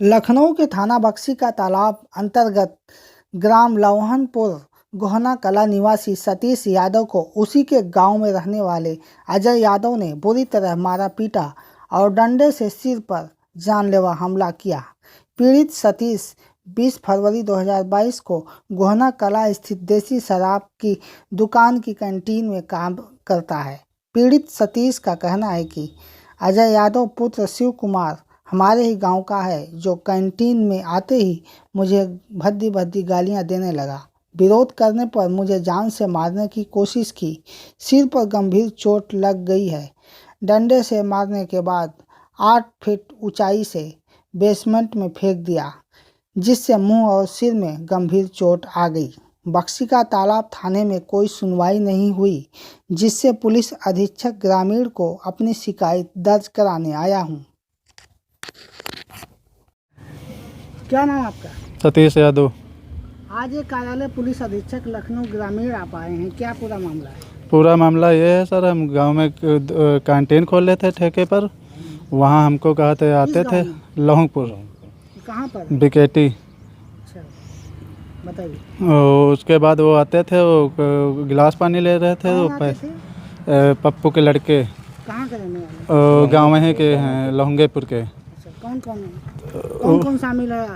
लखनऊ के थाना बक्सी का तालाब अंतर्गत ग्राम लौहनपुर गोहना कला निवासी सतीश यादव को उसी के गांव में रहने वाले अजय यादव ने बुरी तरह मारा पीटा और डंडे से सिर पर जानलेवा हमला किया। पीड़ित सतीश 20 फरवरी 2022 को गोहना कला स्थित देसी शराब की दुकान की कैंटीन में काम करता है। पीड़ित सतीश का कहना है कि अजय यादव पुत्र शिव कुमार हमारे ही गांव का है, जो कैंटीन में आते ही मुझे भद्दी भद्दी गालियां देने लगा। विरोध करने पर मुझे जान से मारने की कोशिश की। सिर पर गंभीर चोट लग गई है। डंडे से मारने के बाद 8 फीट ऊंचाई से बेसमेंट में फेंक दिया, जिससे मुंह और सिर में गंभीर चोट आ गई। बक्सी का तालाब थाने में कोई सुनवाई नहीं हुई, जिससे पुलिस अधीक्षक ग्रामीण को अपनी शिकायत दर्ज कराने आया हूं। क्या नाम आपका? सतीश यादव। आज ये कार्यालय पुलिस अधीक्षक लखनऊ ग्रामीण आप आए हैं, क्या पूरा मामला है? पूरा मामला ये है सर, हम गांव में कैंटीन खोले थे ठेके पर। वहाँ हमको कहा थे आते थे लौहंगपुर। कहाँ पर? बिकेटी। अच्छा, बताइए। उसके बाद वो आते थे, वो गिलास पानी ले रहे थे। वो पप्पू के लड़के। कहाँ के रहने वाले? गाँव में के हैं, लौहंगेपुर के। अच्छा, कौन कौन शामिल है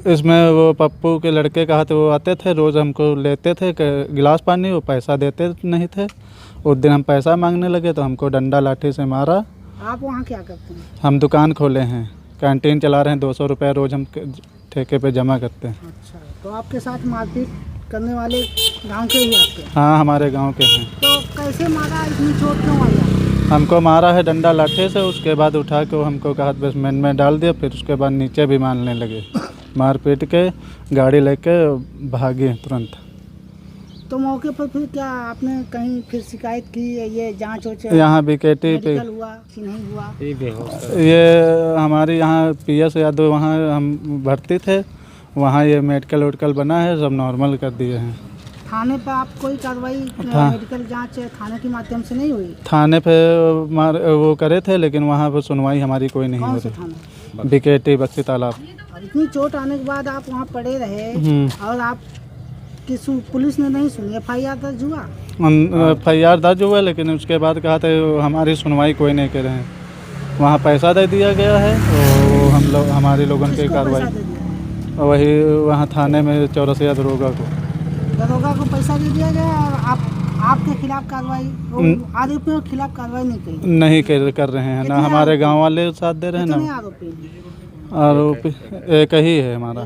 इसमें? वो पप्पू के लड़के कहा थे, वो आते थे रोज़, हमको लेते थे गिलास पानी, वो पैसा देते नहीं थे। उस दिन हम पैसा मांगने लगे तो हमको डंडा लाठी से मारा। आप वहाँ क्या करते हैं? हम दुकान खोले हैं, कैंटीन चला रहे हैं। 200 रुपये रोज़ हम ठेके पे जमा करते हैं। अच्छा, तो आपके साथ मारपीट करने वाले गांव के ही आपके? हाँ, हमारे गांव के हैं। तो कैसे मारा? इतनी चोट क्यों आई? हमको मारा है डंडा लाठी से। उसके बाद उठा के हमको कहा बेसमेंट में डाल दिया। फिर उसके बाद नीचे भी मारने लगे। मार पीट के गाड़ी लेके भागे तुरंत। तो मौके पर फिर क्या आपने कहीं फिर शिकायत की? ये जांच यहाँ बिकेटी पे हुआ कि नहीं हुआ? ये हमारे यहाँ PS यादव, वहाँ हम भर्ती थे, वहाँ ये मेडिकल वेडिकल बना है, सब नॉर्मल कर दिए हैं। थाने पर आप कोई कार्रवाई मेडिकल जांच थाने के माध्यम से नहीं हुई? थाने पे वो करे थे, लेकिन वहाँ पर सुनवाई हमारी कोई नहीं हो रही। बिकेटी बक्सी तालाब। इतनी चोट आने के बाद आप वहाँ पड़े रहे और आप पुलिस ने नहीं सुनी? FIR दर्ज हुआ? FIR दर्ज हुआ, लेकिन उसके बाद कहा था हमारी सुनवाई कोई नहीं कर रहे हैं। वहाँ पैसा दे दिया गया है और हम लोग हमारे लोगों की कार्रवाई वही वहाँ थाने में चौरसिया दरोगा को पैसा दे दिया गया। और आपके खिलाफ कार्रवाई, आरोपियों के खिलाफ कार्रवाई नहीं कर रहे हैं ना। हमारे गांव वाले साथ दे रहे हैं ना। आरोपी एक ही है हमारा।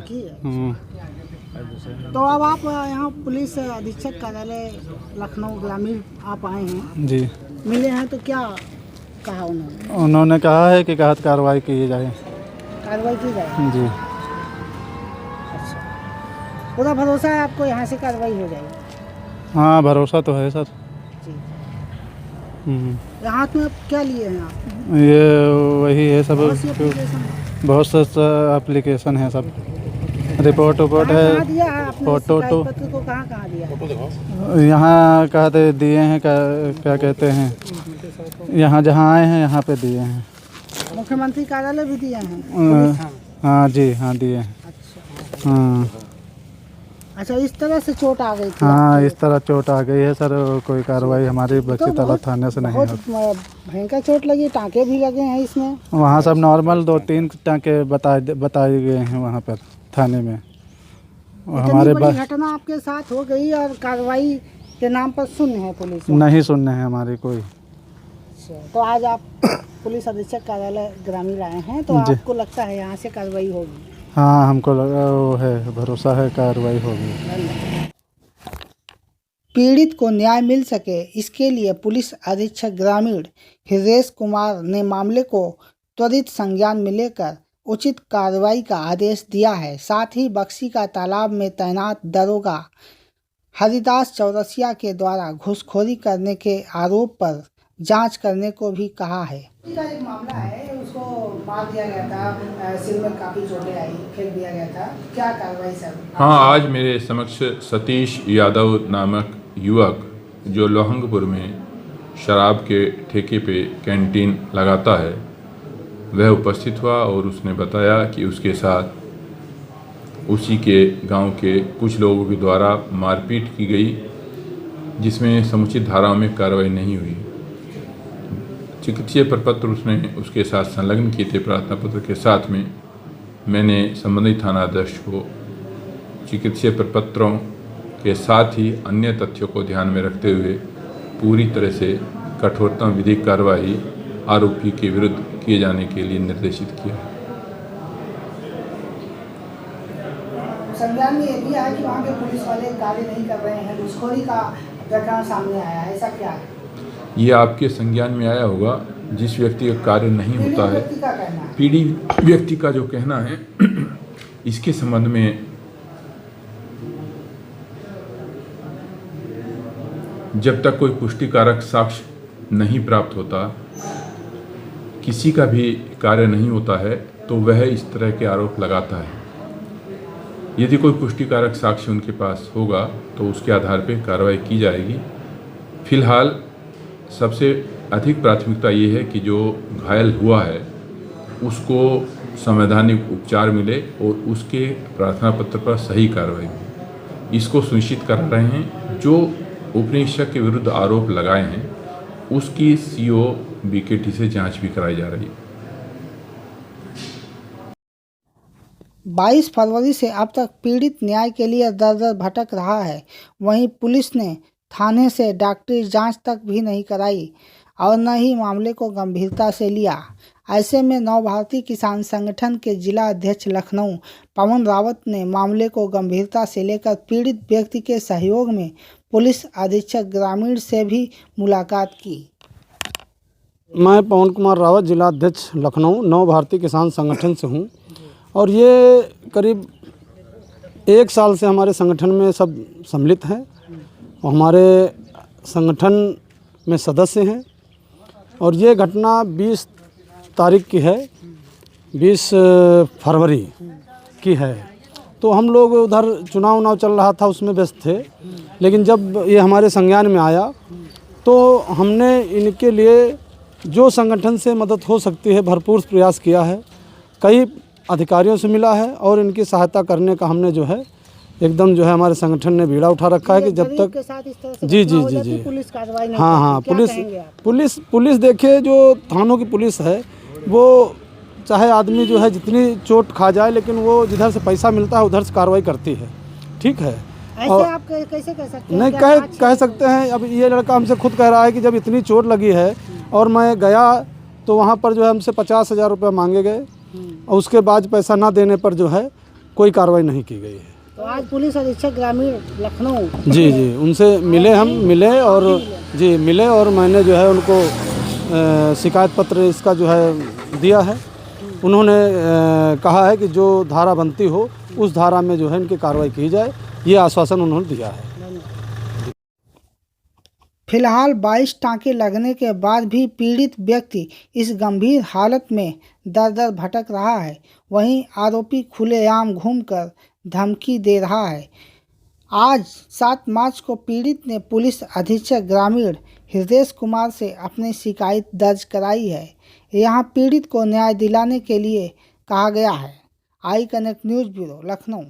तो अब आप यहाँ पुलिस अधीक्षक कार्यालय लखनऊ ग्रामीण आप आए हैं जी, मिले हैं, तो क्या कहा उन्होंने कहा है कि कार्रवाई की जाए। जी। पूरा भरोसा है आपको यहाँ से कार्रवाई हो जाएगी? हाँ, भरोसा तो है सर। यहाँ में आप क्या लिए हैं आप? ये वही है सब, बहुत सा एप्लीकेशन है सब। रिपोर्ट है, फोटो कहाँ दिया? यहाँ कहते दिए हैं, क्या कहते हैं, यहाँ जहाँ आए हैं यहाँ पे दिए हैं। मुख्यमंत्री कार्यालय भी दिए हैं? हाँ जी, हाँ दिए हैं। अच्छा, हाँ। अच्छा, इस तरह से चोट आ गई थी? हाँ, इस तरह चोट आ गई है सर। कोई कार्रवाई हमारी बक्सी तालाब थाने से नहीं होती। भयंकर चोट लगी, टाँके भी लगे हैं इसमें? वहाँ सब नॉर्मल 2-3 टाँके बताए गए हैं वहाँ पर थाने में। हमारे घटना आपके साथ हो गई और कार्रवाई के नाम पर शून्य है पुलिस? नहीं सुनने हैं हमारी कोई। तो आज आप पुलिस अधीक्षक कार्यालय ग्रामीण आए हैं, तो आपको लगता है यहाँ से कार्रवाई होगी? हाँ, हमको लगा वो है, भरोसा है कार्रवाई होगी। पीड़ित को न्याय मिल सके, इसके लिए पुलिस अधीक्षक ग्रामीण हृदेश कुमार ने मामले को त्वरित संज्ञान में लेकर उचित कार्रवाई का आदेश दिया है। साथ ही बक्सी का तालाब में तैनात दरोगा हरिदास चौरसिया के द्वारा घूसखोरी करने के आरोप पर जांच करने को भी कहा है। एक मामला है, उसको मार दिया गया था, सिर में काफी चोटें आई, फेंक दिया गया था, क्या कार्रवाई सर? हाँ, आज मेरे समक्ष सतीश यादव नामक युवक, जो लोहंगपुर में शराब के ठेके पे कैंटीन लगाता है, वह उपस्थित हुआ और उसने बताया कि उसके साथ उसी के गांव के कुछ लोगों के द्वारा मारपीट की गई, जिसमें समुचित धाराओं में कार्रवाई नहीं हुई। चिकित्सीय प्रपत्र उसने उसके साथ संलग्न किए थे प्रार्थना पत्र के साथ में। मैंने संबंधित थानाध्यक्ष को चिकित्सीय प्रपत्रों के साथ ही अन्य तथ्यों को ध्यान में रखते हुए पूरी तरह से कठोरतम विधिक कार्रवाई आरोपी के विरुद्ध किए जाने के लिए निर्देशित किया। संज्ञान में ये भी आया कि वहाँ के पुलिस वाले कार्य नहीं कर रहे हैं, घूसखोरी का प्रकरण सामने आया है, ऐसा क्या है? ये आपके संज्ञान में आया होगा। जिस व्यक्ति का कार्य नहीं होता है, व्यक्ति का कहना है, पीड़ित व्यक्ति का जो कहना है, इसके संबंध में जब तक कोई पुष्टिकारक साक्ष्य नहीं प्राप्त होता, किसी का भी कार्य नहीं होता है, तो वह इस तरह के आरोप लगाता है। यदि कोई पुष्टिकारक साक्ष्य उनके पास होगा तो उसके आधार पर कार्रवाई की जाएगी। फिलहाल सबसे अधिक प्राथमिकता ये है कि जो घायल हुआ है उसको संवैधानिक उपचार मिले और उसके प्रार्थना पत्र पर सही कार्रवाई हो। इसको सुनिश्चित कर रहे हैं। जो उपनिरीक्षक के विरुद्ध आरोप लगाए हैं उसकी सीओ बीकेटी से जांच भी कराई जा रही है। 22 फरवरी से अब तक पीड़ित न्याय के लिए दर दर भटक रहा है। वहीं पुलिस ने थाने से डॉक्टरी जांच तक भी नहीं कराई और न ही मामले को गंभीरता से लिया। ऐसे में नव भारतीय किसान संगठन के जिला अध्यक्ष लखनऊ पवन रावत ने मामले को गंभीरता से लेकर पीड़ित व्यक्ति के सहयोग में पुलिस अधीक्षक ग्रामीण से भी मुलाकात की। मैं पवन कुमार रावत, जिला अध्यक्ष लखनऊ, नव भारतीय किसान संगठन से हूँ और ये करीब 1 साल से हमारे संगठन में सब सम्मिलित हैं और हमारे संगठन में सदस्य हैं। और ये घटना 20 तारीख की है, 20 फरवरी की है। तो हम लोग उधर चुनाव चल रहा था, उसमें व्यस्त थे। लेकिन जब ये हमारे संज्ञान में आया तो हमने इनके लिए जो संगठन से मदद हो सकती है भरपूर प्रयास किया है। कई अधिकारियों से मिला है और इनकी सहायता करने का हमने जो है एकदम जो है हमारे संगठन ने बीड़ा उठा रखा है कि जब तक के साथ इस तरह से जी पुलिस कार्रवाई नहीं हाँ करती। पुलिस देखिए, जो थानों की पुलिस है वो चाहे आदमी जो है जितनी चोट खा जाए, लेकिन वो जिधर से पैसा मिलता है उधर से कार्रवाई करती है। ठीक है, ऐसे आप कैसे कह सकते हैं? नहीं कह सकते हैं। अब ये लड़का हमसे खुद कह रहा है कि जब इतनी चोट लगी है और मैं गया तो वहाँ पर जो है हमसे 50,000 रुपये मांगे गए और उसके बाद पैसा ना देने पर जो है कोई कार्रवाई नहीं की गई है। तो आज पुलिस अधीक्षक ग्रामीण लखनऊ जी उनसे मिले और मैंने जो है उनको शिकायत पत्र इसका जो है दिया है। उन्होंने कहा है कि जो धारा बनती हो उस धारा में जो है इनकी कार्रवाई की जाए, ये आश्वासन उन्होंने दिया है। फिलहाल 22 टाँके लगने के बाद भी पीड़ित व्यक्ति इस गंभीर हालत में दर दर भटक रहा है। वहीं आरोपी खुलेआम घूमकर धमकी दे रहा है। आज 7 मार्च को पीड़ित ने पुलिस अधीक्षक ग्रामीण हृदय कुमार से अपनी शिकायत दर्ज कराई है। यहां पीड़ित को न्याय दिलाने के लिए कहा गया है। I connect news bureau, Lucknow.